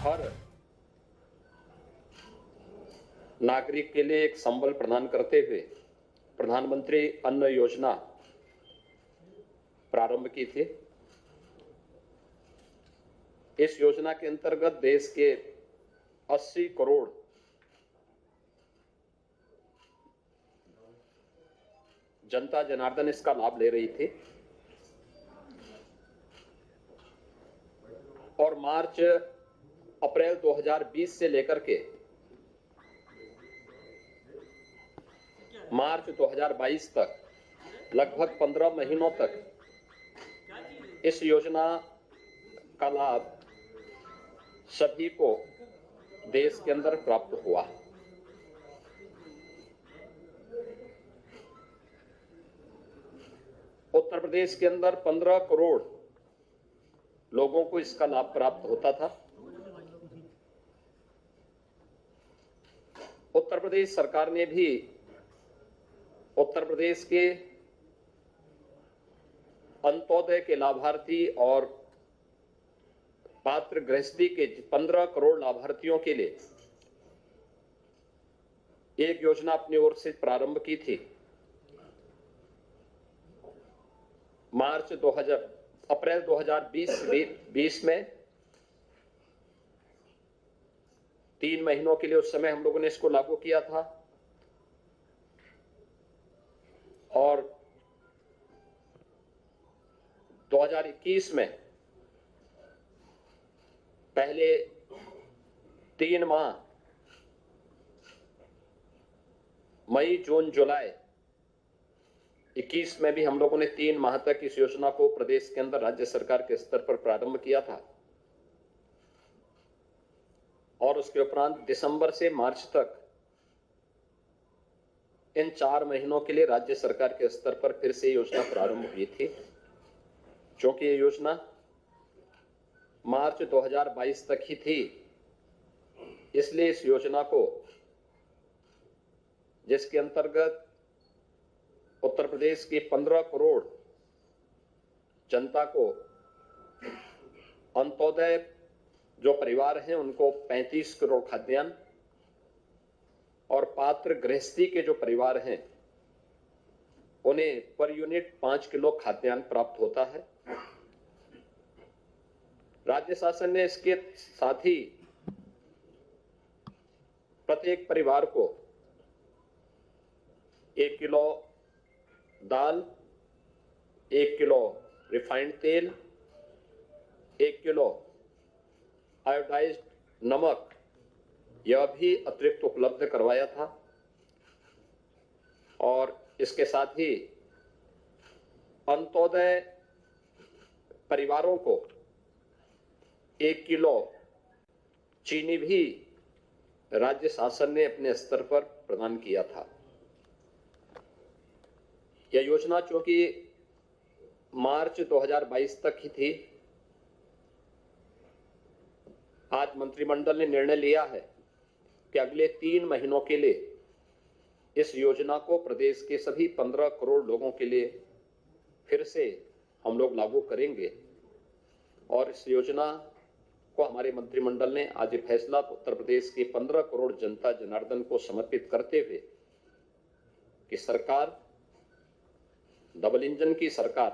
हर नागरिक के लिए एक संबल प्रदान करते हुए प्रधानमंत्री अन्न योजना प्रारंभ की थी। इस योजना के अंतर्गत देश के 80 करोड़ जनता जनार्दन इसका लाभ ले रही थी और मार्च अप्रैल 2020 से लेकर के मार्च 2022 तक लगभग 15 महीनों तक इस योजना का लाभ सभी को देश के अंदर प्राप्त हुआ। उत्तर प्रदेश के अंदर 15 करोड़ लोगों को इसका लाभ प्राप्त होता था। उत्तर प्रदेश सरकार ने भी उत्तर प्रदेश के अंत्योदय के लाभार्थी और पात्र गृहस्थी के 15 करोड़ लाभार्थियों के लिए एक योजना अपनी ओर से प्रारंभ की थी। अप्रैल 2020 में 3 महीनों के लिए उस समय हम लोगों ने इसको लागू किया था और 2021 में पहले 3 माह मई, जून, जुलाई 21 में भी हम लोगों ने 3 माह तक इस योजना को प्रदेश के अंदर राज्य सरकार के स्तर पर प्रारंभ किया था और उसके उपरांत दिसंबर से मार्च तक इन 4 महीनों के लिए राज्य सरकार के स्तर पर फिर से योजना प्रारंभ हुई थी। क्योंकि ये योजना मार्च 2022 तक ही थी, इसलिए इस योजना को, जिसके अंतर्गत उत्तर प्रदेश के 15 करोड़ जनता को अंत्योदय जो परिवार हैं उनको 35 करोड़ खाद्यान्न और पात्र गृहस्थी के जो परिवार हैं उन्हें पर यूनिट 5 किलो खाद्यान्न प्राप्त होता है। राज्य शासन ने इसके साथ ही प्रत्येक परिवार को 1 किलो दाल, 1 किलो रिफाइंड तेल, 1 किलो आयोडाइज्ड नमक यह भी अतिरिक्त उपलब्ध करवाया था और इसके साथ ही अंत्योदय परिवारों को 1 किलो चीनी भी राज्य शासन ने अपने स्तर पर प्रदान किया था। यह योजना चूंकि मार्च 2022 तक ही थी, आज मंत्रिमंडल ने निर्णय लिया है कि अगले 3 महीनों के लिए इस योजना को प्रदेश के सभी 15 करोड़ लोगों के लिए फिर से हम लोग लागू करेंगे और इस योजना को हमारे मंत्रिमंडल ने आज फैसला उत्तर प्रदेश के 15 करोड़ जनता जनार्दन को समर्पित करते हुए कि सरकार, डबल इंजन की सरकार,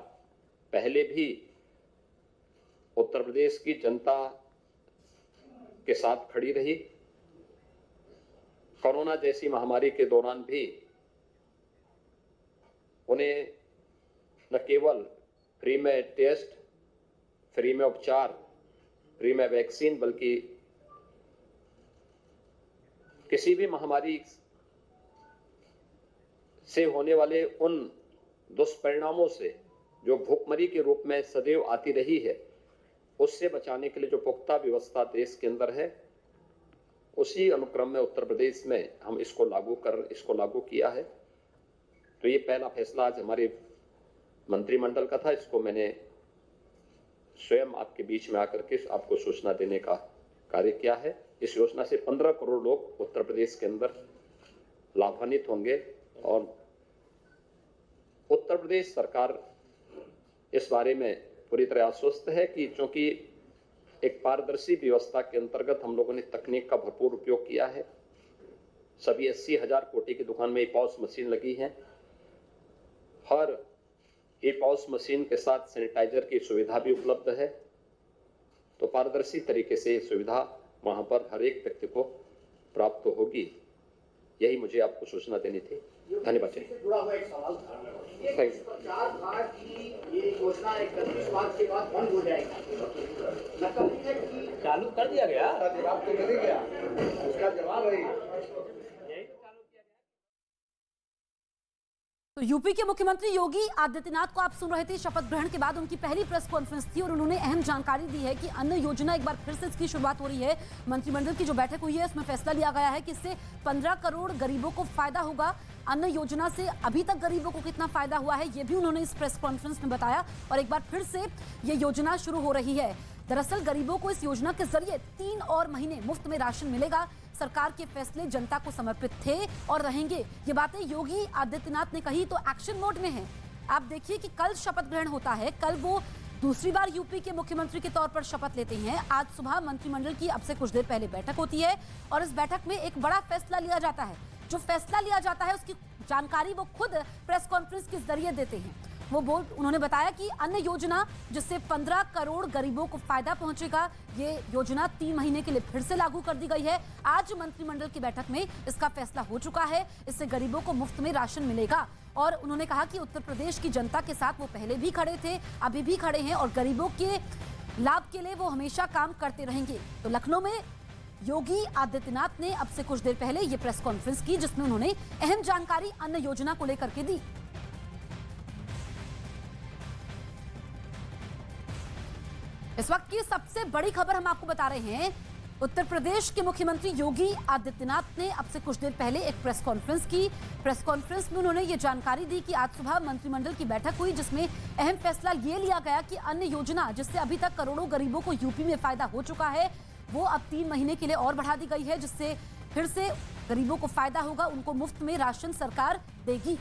पहले भी उत्तर प्रदेश की जनता के साथ खड़ी रही। कोरोना जैसी महामारी के दौरान भी उन्हें न केवल फ्री में टेस्ट, फ्री में उपचार, फ्री में वैक्सीन, बल्कि किसी भी महामारी से होने वाले उन दुष्परिणामों से जो भूखमरी के रूप में सदैव आती रही है, उससे बचाने के लिए जो पुख्ता व्यवस्था देश के अंदर है, उसी अनुक्रम में उत्तर प्रदेश में हम इसको लागू किया है। तो ये पहला फैसला आज हमारे मंत्रिमंडल का था। इसको मैंने स्वयं आपके बीच में आकर के आपको सूचना देने का कार्य किया है। इस योजना से 15 करोड़ लोग उत्तर प्रदेश के अंदर लाभान्वित होंगे और उत्तर प्रदेश सरकार इस बारे में पूरी तरह आश्वस्त है कि चूंकि एक पारदर्शी व्यवस्था के अंतर्गत हम लोगों ने तकनीक का भरपूर उपयोग किया है। सभी 80,000 कोटी की दुकान में ई-पॉस मशीन लगी है। हर ई-पॉस मशीन के साथ सैनिटाइजर की सुविधा भी उपलब्ध है। तो पारदर्शी तरीके से ये सुविधा वहां पर हर एक व्यक्ति को प्राप्त होगी, यही मुझे आपको सूचना देनी थी। धन्यवाद। जुड़ा हुआ एक सवाल था, ये प्रचार था कि ये योजना 31 मार्च के बाद बंद हो जाएगी, लगता नहीं है कि चालू कर दिया गया। जवाब तो मिल गया, उसका जवाब है। तो यूपी के मुख्यमंत्री योगी आदित्यनाथ को आप सुन रहे थे। शपथ ग्रहण के बाद उनकी पहली प्रेस कॉन्फ्रेंस थी और उन्होंने अहम जानकारी दी है कि अन्न योजना एक बार फिर से इसकी शुरुआत हो रही है। मंत्रिमंडल की जो बैठक हुई है इसमें फैसला लिया गया है कि इससे 15 करोड़ गरीबों को फायदा होगा। अन्न योजना से अभी तक गरीबों को कितना फायदा हुआ है ये भी उन्होंने इस प्रेस कॉन्फ्रेंस में बताया और एक बार फिर से ये योजना शुरू हो रही है। दरअसल गरीबों को इस योजना के जरिए 3 और महीने मुफ्त में राशन मिलेगा। सरकार के फैसले जनता को समर्पित थे और रहेंगे। ये बातें योगी आदित्यनाथ ने कही तो एक्शन मोड में है। आप देखिए कि कल शपथ ग्रहण होता है, कल वो दूसरी बार यूपी के मुख्यमंत्री के तौर पर शपथ लेते हैं। आज सुबह मंत्रिमंडल की अब से कुछ देर पहले बैठक होती है और इस बैठक में एक बड़ा फैसला लिया जाता है। जो फैसला लिया जाता है उसकी जानकारी वो खुद प्रेस कॉन्फ्रेंस के जरिए देते हैं। उन्होंने बताया कि अन्न योजना जिससे 15 करोड़ गरीबों को फायदा पहुंचेगा, ये योजना 3 महीने के लिए फिर से लागू कर दी गई है। आज मंत्रिमंडल की बैठक में इसका फैसला हो चुका है। इससे गरीबों को मुफ्त में राशन मिलेगा और उन्होंने कहा कि उत्तर प्रदेश की जनता के साथ वो पहले भी खड़े थे, अभी भी खड़े हैं और गरीबों के लाभ के लिए वो हमेशा काम करते रहेंगे। तो लखनऊ में योगी आदित्यनाथ ने अब से कुछ देर पहले ये प्रेस कॉन्फ्रेंस की जिसमें उन्होंने अहम जानकारी अन्न योजना को लेकर के दी। इस वक्त की सबसे बड़ी खबर हम आपको बता रहे हैं। उत्तर प्रदेश के मुख्यमंत्री योगी आदित्यनाथ ने अब से कुछ देर पहले एक प्रेस कॉन्फ्रेंस की। प्रेस कॉन्फ्रेंस में उन्होंने ये जानकारी दी कि आज सुबह मंत्रिमंडल की बैठक हुई जिसमें अहम फैसला ये लिया गया कि अन्न योजना जिससे अभी तक करोड़ों गरीबों को यूपी में फायदा हो चुका है वो अब 3 महीने के लिए और बढ़ा दी गई है, जिससे फिर से गरीबों को फायदा होगा, उनको मुफ्त में राशन सरकार देगी।